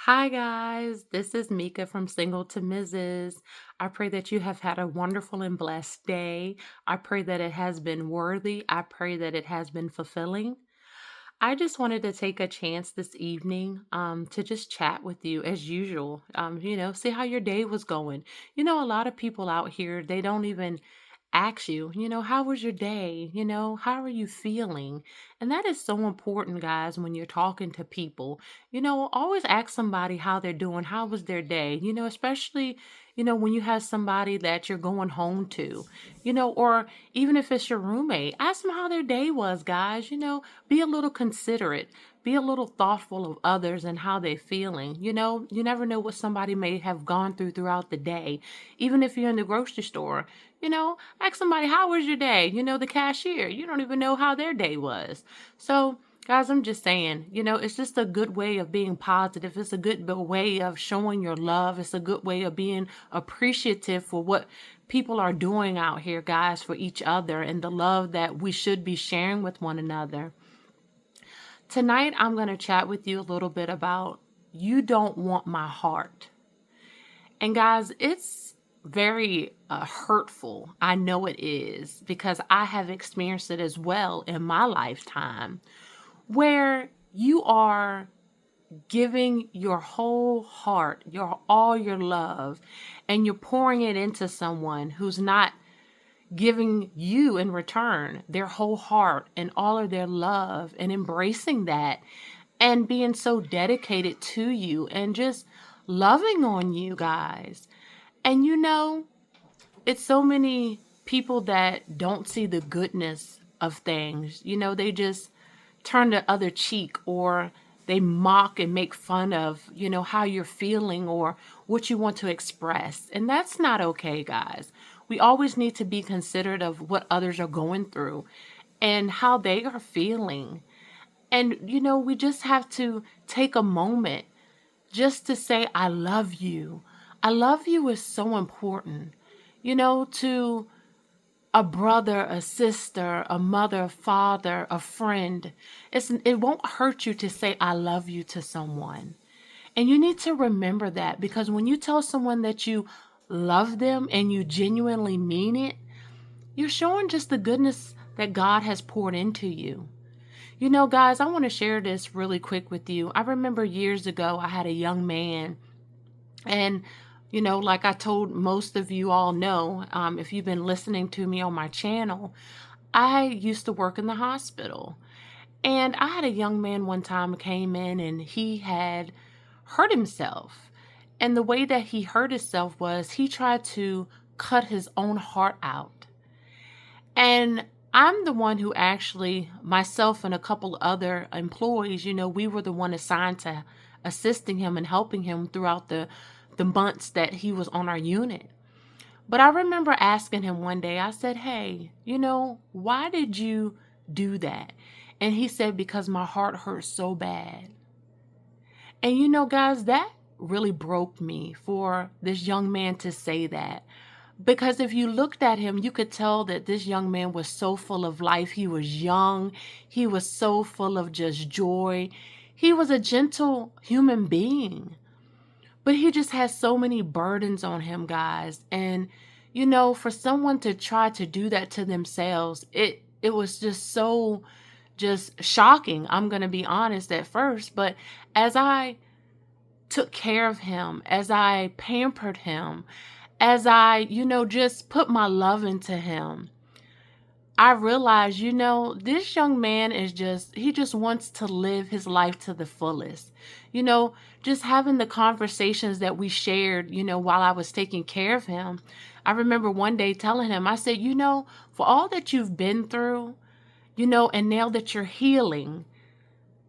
Hi, guys. This is Mika from Single to Mrs. I pray that you have had a wonderful and blessed day. I pray that it has been worthy. I pray that it has been fulfilling. I just wanted to take a chance this evening to just chat with you as usual. See how your day was going. A lot of people out here, they don't even ask you, how was your day? How are you feeling? And that is so important, guys, when you're talking to people. Always ask somebody how they're doing. How was their day? Especially, when you have somebody that you're going home to, or even if it's your roommate, ask them how their day was, guys. Be a little considerate. Be a little thoughtful of others and how they're feeling. You never know what somebody may have gone through throughout the day. Even if you're in the grocery store, ask somebody, how was your day? The cashier, you don't even know how their day was. So, guys, I'm just saying, it's just a good way of being positive. It's a good way of showing your love. It's a good way of being appreciative for what people are doing out here, guys, for each other and the love that we should be sharing with one another. Tonight, I'm going to chat with you a little bit about You Don't Want My Heart. And guys, it's very hurtful. I know it is because I have experienced it as well in my lifetime where you are giving your whole heart, all your love, and you're pouring it into someone who's not giving you in return their whole heart and all of their love and embracing that and being so dedicated to you and just loving on you guys. And it's so many people that don't see the goodness of things. They just turn the other cheek or they mock and make fun of, how you're feeling or what you want to express. And that's not okay, guys. We always need to be considerate of what others are going through and how they are feeling. And, we just have to take a moment just to say, I love you. I love you is so important, to a brother, a sister, a mother, a father, a friend. It won't hurt you to say, I love you to someone. And you need to remember that because when you tell someone that you love them and you genuinely mean it, you're showing just the goodness that God has poured into you. Guys, I want to share this really quick with you. I remember years ago, I had a young man, and like I told most of you all know, if you've been listening to me on my channel, I used to work in the hospital. And I had a young man one time came in and he had hurt himself. And the way that he hurt himself was he tried to cut his own heart out. And I'm the one who actually, myself and a couple other employees, we were the one assigned to assisting him and helping him throughout the months that he was on our unit. But I remember asking him one day, I said, hey, why did you do that? And he said, because my heart hurts so bad. And guys, that really broke me for this young man to say that. Because if you looked at him, you could tell that this young man was so full of life. He was young. He was so full of just joy. He was a gentle human being. But he just has so many burdens on him, guys. And, for someone to try to do that to themselves, it was just so just shocking. I'm going to be honest at first. But as I took care of him, as I pampered him, as I, just put my love into him, I realized, this young man he just wants to live his life to the fullest. Just having the conversations that we shared, while I was taking care of him. I remember one day telling him, I said, for all that you've been through, and now that you're healing,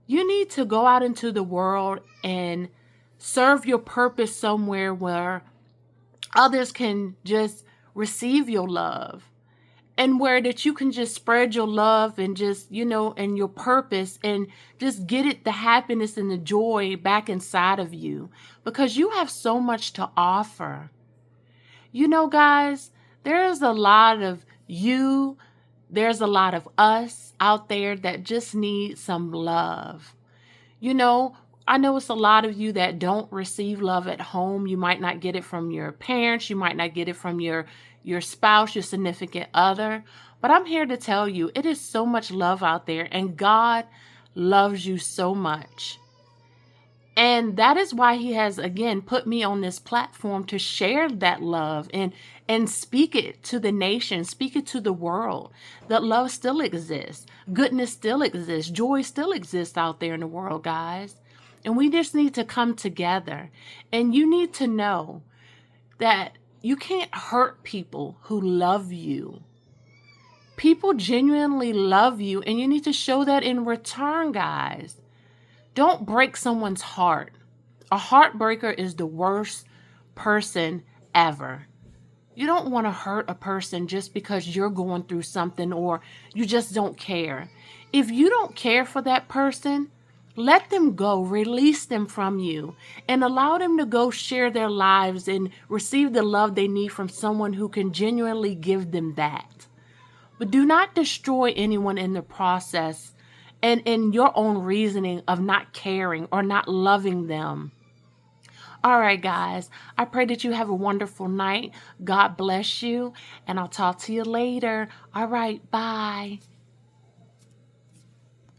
you need to go out into the world and serve your purpose somewhere where others can just receive your love and where that you can just spread your love and just, and your purpose and just get the happiness and the joy back inside of you because you have so much to offer. Guys, there's a lot of there's a lot of us out there that just need some love. You know, I know it's a lot of you that don't receive love at home. You might not get it from your parents. You might not get it from your spouse, your significant other. But I'm here to tell you, it is so much love out there, and God loves you so much. And that is why he has again put me on this platform to share that love and speak it to the nation, speak it to the world. That love still exists. Goodness still exists. Joy still exists out there in the world, guys. And we just need to come together. And you need to know that you can't hurt people who love you. People genuinely love you, and you need to show that in return, guys. Don't break someone's heart. A heartbreaker is the worst person ever. You don't want to hurt a person just because you're going through something or you just don't care. If you don't care for that person, let them go, release them from you, and allow them to go share their lives and receive the love they need from someone who can genuinely give them that. But do not destroy anyone in the process and in your own reasoning of not caring or not loving them. All right, guys, I pray that you have a wonderful night. God bless you, and I'll talk to you later. All right, bye.